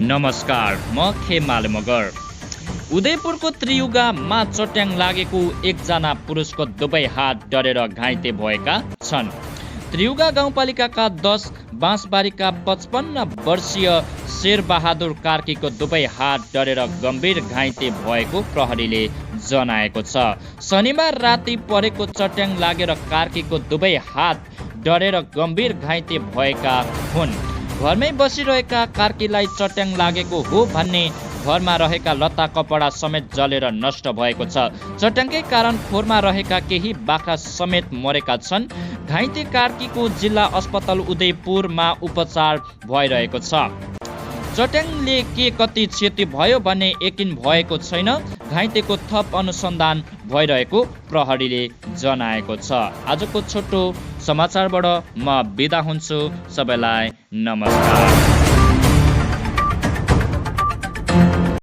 नमस्कार, म खेमाले मगर। उदयपुरको त्रियुगामा चट्याङ लागेको एकजना पुरुषको दुवै हात डढेर घाइते भएका छन्। त्रियुगा गाउँपालिकाका 10 बाँसबारीका 55 वर्षीय शेरबहादुर कार्कीको दुवै हात डढेर गम्भीर घाइते भएको प्रहरीले जनाएको छ। शनिबार राति परेको चट्याङ लागेर कार्कीको दुवै हात डढेर गम्भीर घाइते भएका हुन्। घरमै बसिरहेका कार्कीलाई चट्याङ लागेको हो भन्ने घरमा रहेका लत्ता कपडा समेत जलेर नष्ट भएको छ। चट्याङकै कारण खोरमा रहेका केही बाख्रा समेत मरेका छन्। घाइते कार्कीको जिल्ला अस्पताल उदयपुरमा उपचार भइरहेको छ। चट्याङले के कति क्षति भयो भन्ने यकिन भएको छैन। घाइतेको थप अनुसन्धान भइरहेको प्रहरीले जनाएको छ। आजको छोटो समाचारबाट म बिदा हुन्छु। सबैलाई नमस्कार।